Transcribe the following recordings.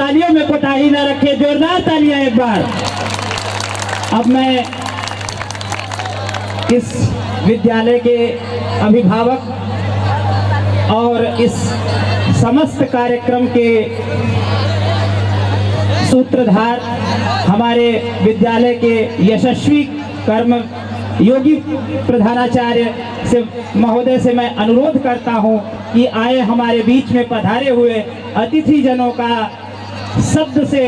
तालियों में कोताही न रखे। जोरदार तालियां एक बार। अब मैं इस विद्यालय के अभिभावक और इस समस्त कार्यक्रम के सूत्रधार हमारे विद्यालय के यशस्वी कर्म योगी प्रधानाचार्य से महोदय से मैं अनुरोध करता हूं कि आए हमारे बीच में पधारे हुए अतिथि जनों का शब्द से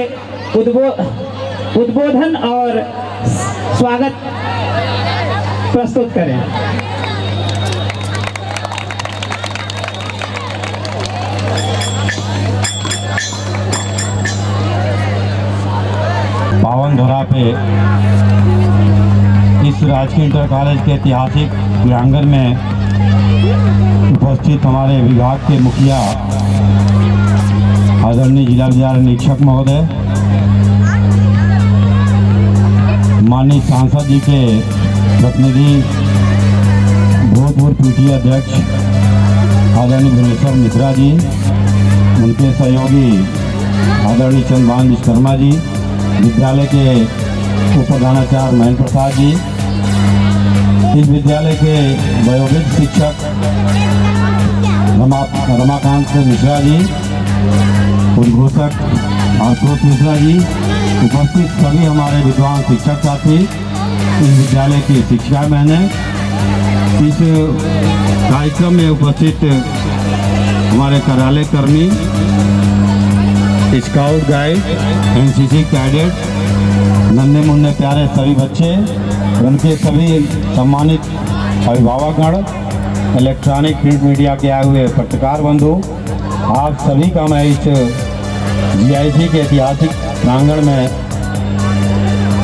उद्बोधन और स्वागत प्रस्तुत करें। बावन धुरा पे इस राजकीय इंटर कॉलेज के ऐतिहासिक प्रांगण में उपस्थित हमारे विभाग के मुखिया आदरणीय जिला विद्यालय निरीक्षक महोदय, माननीय सांसद जी के प्रतिनिधि, भूतपूर्व पीटीए अध्यक्ष आदरणीय भुवनेश्वर मिश्रा जी, उनके सहयोगी आदरणीय चंद्रभान विश्वकर्मा जी, विद्यालय के उप प्रधानाचार्य महेंद्र प्रसाद जी, इस विद्यालय के वयोवृद्ध शिक्षक रमाकांत मिश्रा जी, उद्घोषक आशुतोष मिश्रा जी, उपस्थित सभी हमारे विद्वान शिक्षक साथी, इस विद्यालय की शिक्षा बहने, इस कार्यक्रम में उपस्थित हमारे कार्यालय कर्मी, स्काउट गाइड, एनसीसी कैडेट, नन्हे मुन्ने प्यारे सभी बच्चे, उनके सभी सम्मानित अभिभावकगण, इलेक्ट्रॉनिक प्रिंट मीडिया के आए हुए पत्रकार बंधु, आप सभी का मैं इस जीआईसी के ऐतिहासिक प्रांगण में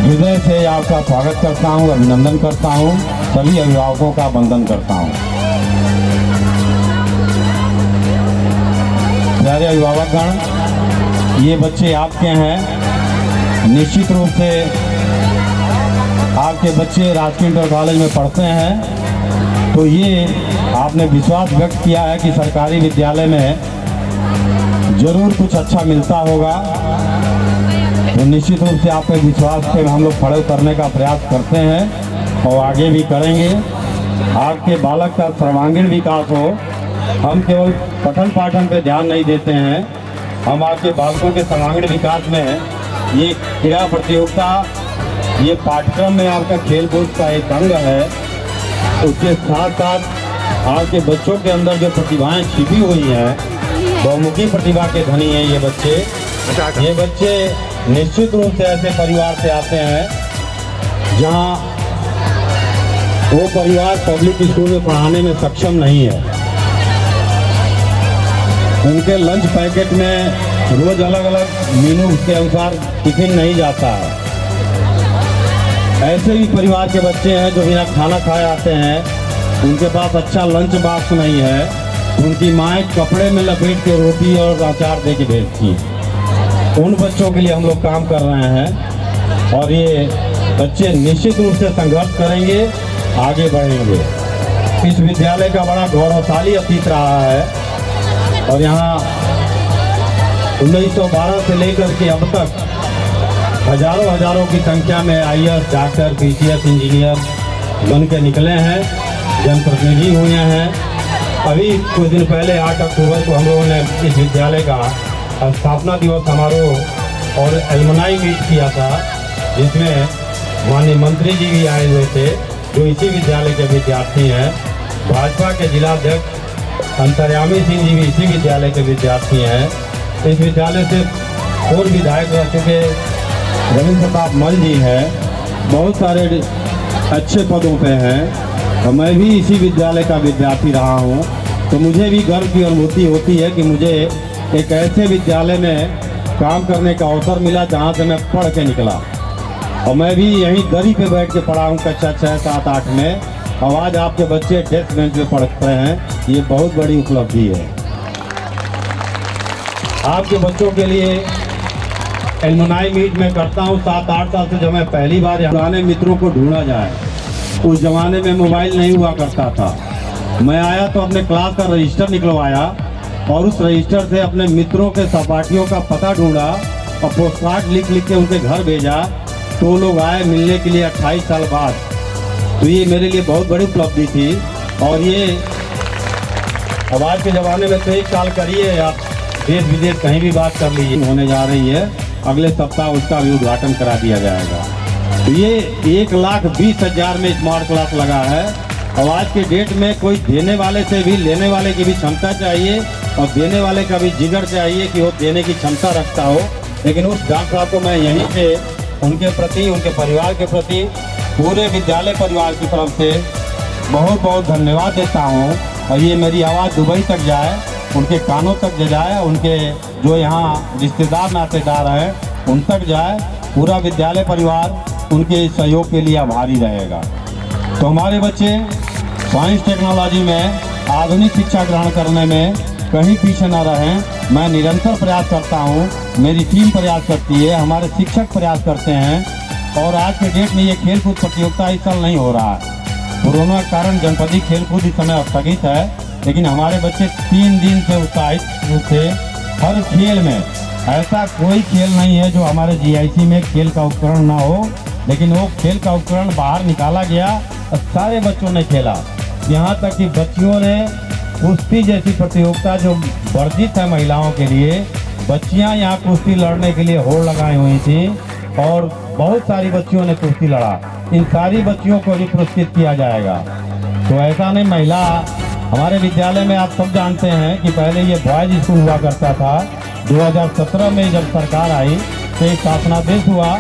हृदय से आपका स्वागत करता हूं, अभिनंदन करता हूं, सभी अभिभावकों का वंदन करता हूं। प्यारे अभिभावकगण, ये बच्चे आपके हैं। निश्चित रूप से आपके बच्चे राजकीय इंटर कॉलेज में पढ़ते हैं, तो ये आपने विश्वास व्यक्त किया है कि सरकारी विद्यालय में जरूर कुछ अच्छा मिलता होगा। तो निश्चित रूप से आपके विश्वास पे हम लोग खड़े उतरने का प्रयास करते हैं और आगे भी करेंगे। आपके बालक का सर्वांगीण विकास हो। हम केवल पठन पाठन पे ध्यान नहीं देते हैं, हम आपके बालकों के सर्वांगीण विकास में ये क्रीड़ा प्रतियोगिता, ये पाठ्यक्रम में आपका खेल कूद का एक अंग है। उसके साथ साथ आपके बच्चों के अंदर जो प्रतिभाएं छिपी हुई हैं, बहुमुखी प्रतिभा के धनी हैं ये बच्चे। ये बच्चे निश्चित रूप से ऐसे परिवार से आते हैं जहां वो परिवार पब्लिक स्कूल में पढ़ाने में सक्षम नहीं है। उनके लंच पैकेट में रोज अलग अलग मेनू के अनुसार टिफिन नहीं जाता है। ऐसे भी परिवार के बच्चे हैं जो बिना खाना खाए आते हैं, उनके पास अच्छा लंच बॉक्स नहीं है, उनकी माएँ कपड़े में लपेट के रोटी और अचार दे के भेजती हैं। उन बच्चों के लिए हम लोग काम कर रहे हैं और ये बच्चे निश्चित रूप से संघर्ष करेंगे, आगे बढ़ेंगे। इस विद्यालय का बड़ा गौरवशाली अतीत रहा है और यहाँ 1912 से लेकर के अब तक हजारों की संख्या में आईएएस, डॉक्टर, पीसीएस, इंजीनियर बन के निकले हैं, जनप्रतिनिधि हुए हैं। अभी कुछ दिन पहले 8 अक्टूबर को हम लोगों ने इस विद्यालय का स्थापना दिवस समारोह और एलुमनाई मीट किया था, जिसमें माननीय मंत्री जी भी आए हुए थे जो इसी विद्यालय के विद्यार्थी हैं। भाजपा के जिलाध्यक्ष अंतर्यामी सिंह जी भी इसी विद्यालय के विद्यार्थी हैं। इस विद्यालय से पूर्व विधायक रह चुके रविंद्र प्रताप मल जी हैं, बहुत सारे अच्छे पदों पे हैं और मैं भी इसी विद्यालय का विद्यार्थी रहा हूँ। तो मुझे भी गर्व की अनुभूति होती है कि मुझे एक ऐसे विद्यालय में काम करने का अवसर मिला जहाँ से मैं पढ़ के निकला और मैं भी यहीं दरी पे बैठ के पढ़ा हूँ कक्षा 6, 7, 8 में। और आज आपके बच्चे डेस्क बेंच पे पढ़ते हैं, ये बहुत बड़ी उपलब्धि है। आपके बच्चों के लिए एलुमनाई मीट में करता हूँ 7-8 साल से। जब मैं पहली बार पुराने मित्रों को ढूंढा जाए, उस जमाने में मोबाइल नहीं हुआ करता था। मैं आया तो अपने क्लास का रजिस्टर निकलवाया और उस रजिस्टर से अपने मित्रों के सहपाठियों का पता ढूंढा और पोस्ट कार्ड लिख लिख के उनके घर भेजा, तो वो लोग आए मिलने के लिए 28 साल बाद। तो ये मेरे लिए बहुत बड़ी उपलब्धि थी। और ये अब आज के ज़माने में तो 1 साल करिए, आप देश विदेश कहीं भी बात कर लीजिए। होने जा रही है, अगले सप्ताह उसका भी उद्घाटन करा दिया जाएगा। तो ये 1,20,000 में स्मार्ट क्लास लगा है। और आज के डेट में कोई देने वाले से भी लेने वाले की भी क्षमता चाहिए और देने वाले का भी जिगर चाहिए कि वो देने की क्षमता रखता हो। लेकिन उस डॉक्टर साहब को मैं यहीं से उनके प्रति, उनके परिवार के प्रति, पूरे विद्यालय परिवार की तरफ से बहुत बहुत धन्यवाद देता हूँ। और ये मेरी आवाज़ दुबई तक जाए, उनके कानों तक जाए, उनके जो यहाँ रिश्तेदार नातेदार हैं उन तक जाए। पूरा विद्यालय परिवार उनके सहयोग के लिए आभारी रहेगा। तो हमारे बच्चे साइंस टेक्नोलॉजी में आधुनिक शिक्षा ग्रहण करने में कहीं पीछे न रहें, मैं निरंतर प्रयास करता हूँ, मेरी टीम प्रयास करती है, हमारे शिक्षक प्रयास करते हैं। और आज के डेट में ये खेलकूद प्रतियोगिता इस साल नहीं हो रहा है। कोरोना के कारण जनपदीय खेलकूद इस समय स्थगित है, लेकिन हमारे बच्चे 3 दिन से उत्साहित रूप से हर खेल में, ऐसा कोई खेल नहीं है जो हमारे GIC में खेल का उपकरण ना हो, लेकिन वो खेल का उपकरण बाहर निकाला गया और सारे बच्चों ने खेला। यहाँ तक कि बच्चियों ने कुश्ती जैसी प्रतियोगिता जो वर्जित है महिलाओं के लिए, बच्चियाँ यहाँ कुश्ती लड़ने के लिए होड़ लगाई हुई थी और बहुत सारी बच्चियों ने कुश्ती लड़ा। इन सारी बच्चियों को भी पुरस्कृत किया जाएगा। तो ऐसा नहीं, महिला हमारे विद्यालय में आप सब जानते हैं कि पहले ये बॉयज स्कूल हुआ करता था। 2017 में जब सरकार आई तो एक शासनादेश हुआ,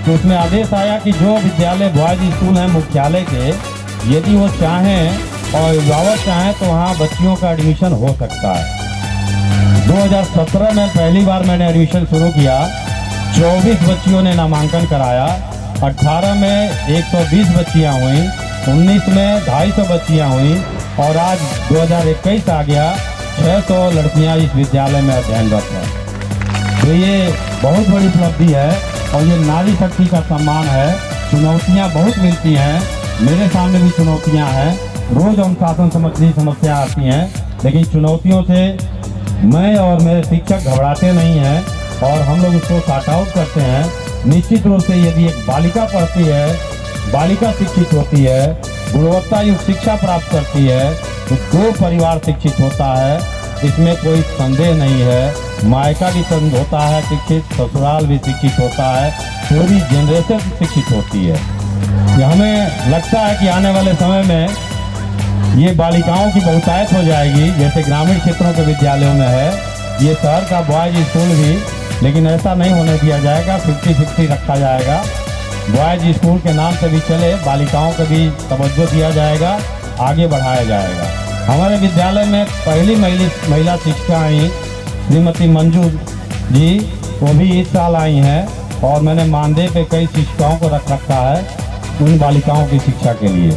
तो उसमें आदेश आया कि जो विद्यालय बॉयज स्कूल हैं मुख्यालय के, यदि वो चाहें और अभिभावक चाहें तो वहाँ बच्चियों का एडमिशन हो सकता है। 2017 में पहली बार मैंने एडमिशन शुरू किया, 24 बच्चियों ने नामांकन कराया। 18 में 120 बच्चियाँ हुई, 19 में 250 बच्चियाँ हुई और आज 2021 आ गया, 600 लड़कियाँ इस विद्यालय में अध्ययनरत हैं। तो ये बहुत बड़ी उपलब्धि है और ये नारी शक्ति का सम्मान है। चुनौतियाँ बहुत मिलती हैं, मेरे सामने भी चुनौतियाँ हैं, रोज़ अनुशासन संबंधी समस्या आती हैं, लेकिन चुनौतियों से मैं और मेरे शिक्षक घबराते नहीं हैं और हम लोग उसको सॉर्ट आउट करते हैं। निश्चित रूप से यदि एक बालिका पढ़ती है, बालिका शिक्षित होती है, गुणवत्ता युक्त शिक्षा प्राप्त करती है, तो 2 परिवार शिक्षित होता है, इसमें कोई संदेह नहीं है। मायका भी होता है शिक्षित, ससुराल भी शिक्षित होता है, पूरी जनरेशन शिक्षित होती है। ये हमें लगता है कि आने वाले समय में ये बालिकाओं की बहुतायत हो जाएगी, जैसे ग्रामीण क्षेत्रों के विद्यालयों में है, ये शहर का बॉयज स्कूल भी, लेकिन ऐसा नहीं होने दिया जाएगा, 50-50 रखा जाएगा। बॉयज स्कूल के नाम से भी चले, बालिकाओं को भी तवज्जो दिया जाएगा, आगे बढ़ाया जाएगा। हमारे विद्यालय में पहली महिला शिक्षिका आई श्रीमती मंजू जी, वो भी इस साल आई हैं और मैंने मानदेय पे कई शिक्षिकाओं को रखा है उन बालिकाओं की शिक्षा के लिए।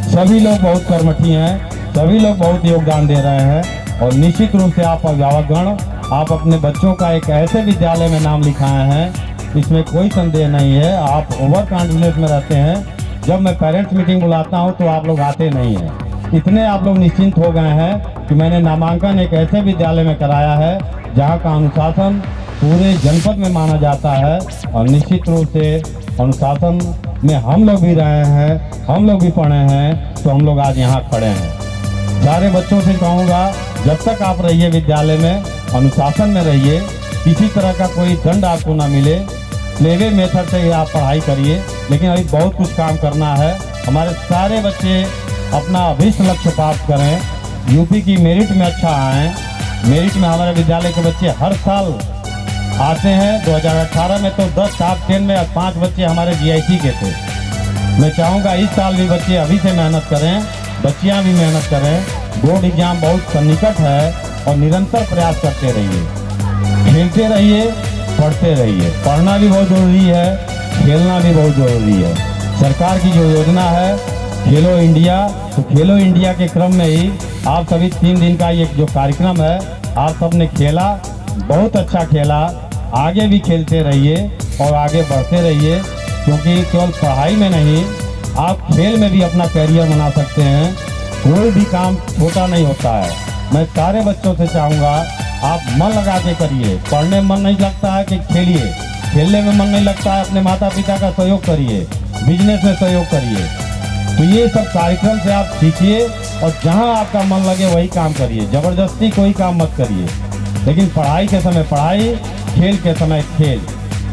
सभी लोग बहुत कर्मठी हैं, सभी लोग बहुत योगदान दे रहे हैं और निश्चित रूप से आप अभिभावकगण, आप अपने बच्चों का एक ऐसे विद्यालय में नाम लिखाए हैं, इसमें कोई संदेह नहीं है। आप ओवर कॉन्फिडेंस में रहते हैं, जब मैं पेरेंट्स मीटिंग बुलाता हूं तो आप लोग आते नहीं हैं। इतने आप लोग निश्चिंत हो गए हैं कि मैंने नामांकन एक ऐसे विद्यालय में कराया है जहां का अनुशासन पूरे जनपद में माना जाता है और निश्चित रूप से अनुशासन में हम लोग भी रहे हैं, हम लोग भी पढ़े हैं, तो हम लोग आज यहाँ खड़े हैं। सारे बच्चों से कहूँगा, जब तक आप रहिए विद्यालय में, अनुशासन में रहिए, किसी तरह का कोई दंड आपको ना मिले, प्लेवे मेथड से आप पढ़ाई करिए। लेकिन अभी बहुत कुछ काम करना है। हमारे सारे बच्चे अपना अभिष्ट लक्ष्य प्राप्त करें, यूपी की मेरिट में अच्छा आएँ। मेरिट में हमारे विद्यालय के बच्चे हर साल आते हैं। 2018 में तो 10 टॉप 10 में 5 बच्चे हमारे GIC के थे। मैं चाहूँगा इस साल भी बच्चे अभी से मेहनत करें, बच्चियाँ भी मेहनत करें। बोर्ड एग्जाम बहुत सन्निकट है और निरंतर प्रयास करते रहिए, खेलते रहिए, पढ़ते रहिए। पढ़ना भी बहुत ज़रूरी है, खेलना भी बहुत ज़रूरी है। सरकार की जो योजना है खेलो इंडिया, तो खेलो इंडिया के क्रम में ही आप सभी 3 दिन का ये जो कार्यक्रम है, आप सब ने खेला, बहुत अच्छा खेला। आगे भी खेलते रहिए और आगे बढ़ते रहिए, क्योंकि केवल पढ़ाई में नहीं, आप खेल में भी अपना करियर बना सकते हैं। कोई भी काम छोटा नहीं होता है। मैं सारे बच्चों से चाहूँगा आप मन लगा के करिए। पढ़ने में मन नहीं लगता है कि खेलिए, खेलने में मन नहीं लगता है अपने माता पिता का सहयोग करिए, बिजनेस में सहयोग करिए। तो ये सब कार्यक्रम से आप सीखिए और जहाँ आपका मन लगे वही काम करिए, ज़बरदस्ती कोई काम मत करिए। लेकिन पढ़ाई के समय पढ़ाई, खेल के समय खेल,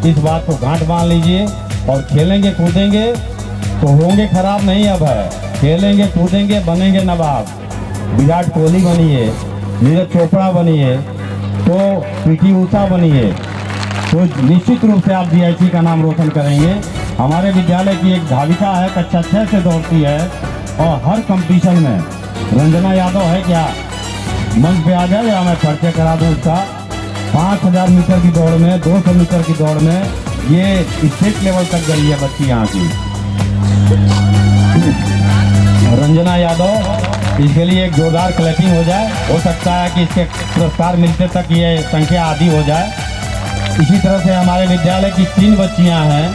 इस बात को गांठ बांध लीजिए। और खेलेंगे कूदेंगे तो होंगे खराब नहीं अब है, खेलेंगे कूदेंगे बनेंगे नवाब। विराट कोहली बनिए, नीरज चोपड़ा बनिए, तो पीटी उषा बनिए, तो निश्चित रूप से आप DIC का नाम रोशन करेंगे। हमारे विद्यालय की एक धाविका है, कक्षा 6 से दौड़ती है और हर कंपटीशन में, रंजना यादव है क्या, मंच पे आ जाए या मैं परिचय करा दूँ उसका। 5000 मीटर की दौड़ में, 200 मीटर की दौड़ में ये स्टेट लेवल तक गई है बच्ची यहाँ की, रंजना यादव। इसके लिए एक जोरदार क्लैपिंग हो जाए। हो सकता है कि इसके पुरस्कार मिलते तक ये संख्या आधी हो जाए। इसी तरह से हमारे विद्यालय की 3 बच्चियां हैं,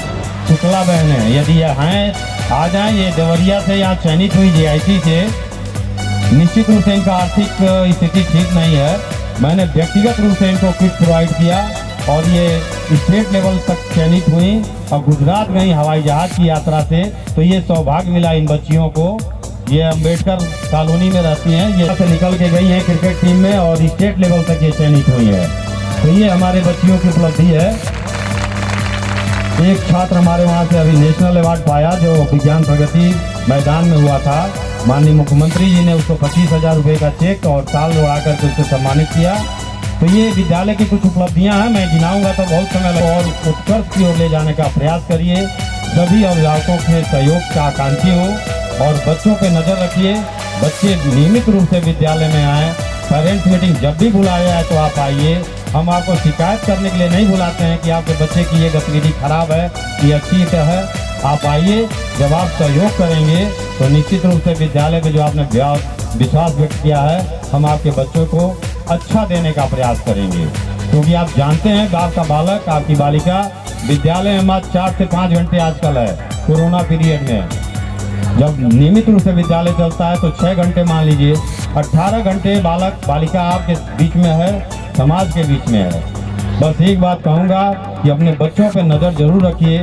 शुक्ला बहनें, यदि ये हैं आ जाएं। ये देवरिया से यहाँ चयनित हुई DIC से। निश्चित रूप से इनका आर्थिक स्थिति ठीक नहीं है, मैंने व्यक्तिगत रूप से इनको किट प्रोवाइड किया और ये स्टेट लेवल तक चयनित हुई और गुजरात गई हवाई जहाज की यात्रा से। तो ये सौभाग्य मिला इन बच्चियों को। ये अम्बेडकर कॉलोनी में रहती हैं, ये से निकल के गई हैं क्रिकेट टीम में और स्टेट लेवल तक ये चयनित हुई है। तो ये हमारे बच्चियों की उपलब्धि है। एक छात्र हमारे वहाँ से अभी नेशनल अवार्ड पाया जो विज्ञान प्रगति मैदान में हुआ था। माननीय मुख्यमंत्री जी ने उसको 25,000 रुपये का चेक और साल उड़ा करके उससे सम्मानित किया। तो ये विद्यालय की कुछ उपलब्धियां हैं, मैं गिनाऊंगा तो बहुत समय लगेगा। और उत्कर्ष की ओर ले जाने का प्रयास करिए। सभी अभिभावकों के सहयोग का आकांक्षी हो और बच्चों पे नज़र रखिए। बच्चे नियमित रूप से विद्यालय में आएँ। पेरेंट्स मीटिंग जब भी बुलाया जाए तो आप आइए। हम आपको शिकायत करने के लिए नहीं बुलाते हैं कि आपके बच्चे की ये गतिविधि खराब है, ये अच्छी है। आप आइए, जब आप सहयोग करेंगे तो निश्चित रूप से विद्यालय में जो आपने विश्वास व्यक्त किया है, हम आपके बच्चों को अच्छा देने का प्रयास करेंगे। क्योंकि आप जानते हैं कि आपका बालक, आपकी बालिका विद्यालय में मात्र 4 से 5 घंटे आजकल है। कोरोना पीरियड में जब नियमित रूप से विद्यालय चलता है तो 6 घंटे मान लीजिए, 18 घंटे बालक बालिका आपके बीच में है, समाज के बीच में है। बस एक बात कहूँगा कि अपने बच्चों पर नज़र जरूर रखिए,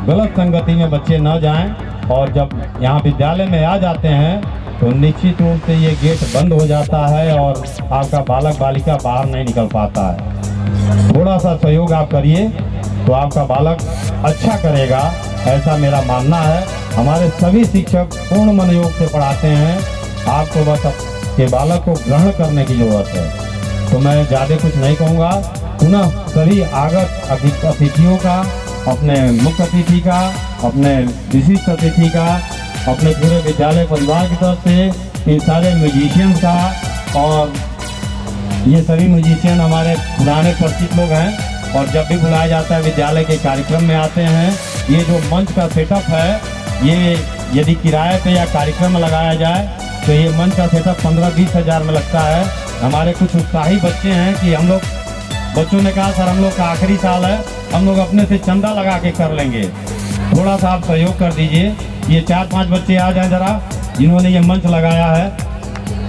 गलत संगति में बच्चे न जाएं। और जब यहाँ विद्यालय में आ जाते हैं तो निश्चित रूप से ये गेट बंद हो जाता है और आपका बालक बालिका बाहर नहीं निकल पाता है। थोड़ा सा सहयोग आप करिए तो आपका बालक अच्छा करेगा, ऐसा मेरा मानना है। हमारे सभी शिक्षक पूर्ण मनोयोग से पढ़ाते हैं, आपको बस के बालक को ग्रहण करने की जरूरत है। तो मैं ज़्यादा कुछ नहीं कहूँगा। पुनः सभी आगत अतिथियों का, अपने मुख्य अतिथि का, अपने विशिष्ट अतिथि का, अपने पूरे विद्यालय परिवार की तरफ से इन सारे म्यूजिशियंस का, और ये सभी म्यूजिशियन हमारे पुराने परिचित लोग हैं और जब भी बुलाया जाता है विद्यालय के कार्यक्रम में आते हैं। ये जो मंच का सेटअप है, ये यदि किराए पे या कार्यक्रम में लगाया जाए तो ये मंच का सेटअप 15-20 हज़ार में लगता है। हमारे कुछ उत्साही बच्चे हैं कि हम लोग, बच्चों ने कहा सर हम लोग का आखिरी साल है, हम लोग अपने से चंदा लगा के कर लेंगे, थोड़ा सा आप सहयोग कर दीजिए। ये 4-5 बच्चे आ जाएं जरा, जिन्होंने ये मंच लगाया है।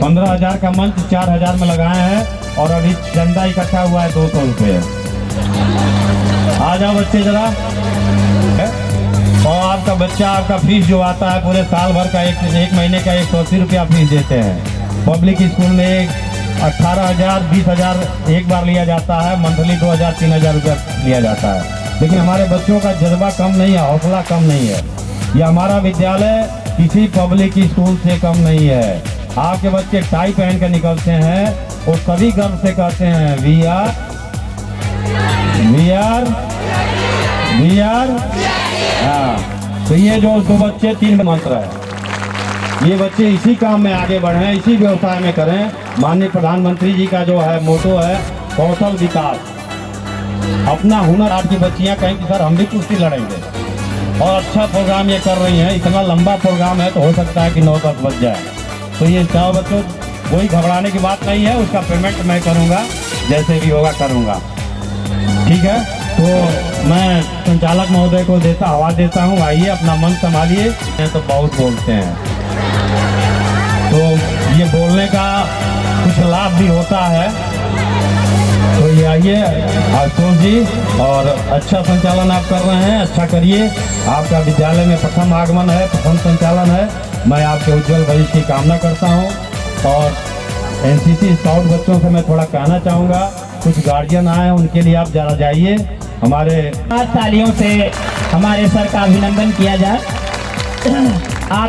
15,000 का मंच 4,000 में लगाए हैं और अभी चंदा इकट्ठा हुआ है 200 रुपये। आ जाओ बच्चे जरा। और आपका बच्चा, आपका फीस जो आता है पूरे साल भर का, एक महीने का 180 रुपया फीस देते हैं। पब्लिक स्कूल में 18,000 20,000 एक बार लिया जाता है, मंथली 2,000-3,000 रुपया लिया जाता है। लेकिन हमारे बच्चों का जज्बा कम नहीं है, हौसला कम नहीं है। ये हमारा विद्यालय किसी पब्लिक स्कूल से कम नहीं है। आपके बच्चे टाई पहन कर निकलते हैं, वो सभी गर्व से कहते हैं वी आर। हाँ, तो ये जो 2 बच्चे 3 मंत्र है, ये बच्चे इसी काम में आगे बढ़ें, इसी व्यवसाय में करें। माननीय प्रधानमंत्री जी का जो है मोटो है कौशल विकास। अपना हुनर, आपकी बच्चियां कहें कि सर हम भी कुश्ती लड़ेंगे, और अच्छा प्रोग्राम ये कर रही हैं। इतना लंबा प्रोग्राम है तो हो सकता है कि 9-10 बज जाए। तो ये चाहो बच्चों, कोई घबराने की बात नहीं है, उसका पेमेंट मैं करूँगा, जैसे भी होगा करूँगा, ठीक है। तो मैं संचालक महोदय को आवाज़ देता हूँ, आइए अपना मन संभालिए। तो बहुत बोलते हैं, तो ये बोलने का कुछ लाभ भी होता है। तो ये आइए आशुतोष जी, और अच्छा संचालन आप कर रहे हैं, अच्छा करिए। आपका विद्यालय में प्रथम आगमन है, प्रथम संचालन है। मैं आपके उज्जवल भविष्य की कामना करता हूँ। और एनसीसी स्काउट बच्चों से मैं थोड़ा कहना चाहूँगा, कुछ गार्जियन आए हैं, उनके लिए आप जरा जाइए। हमारे तालियों से हमारे सर का अभिनंदन किया जाए।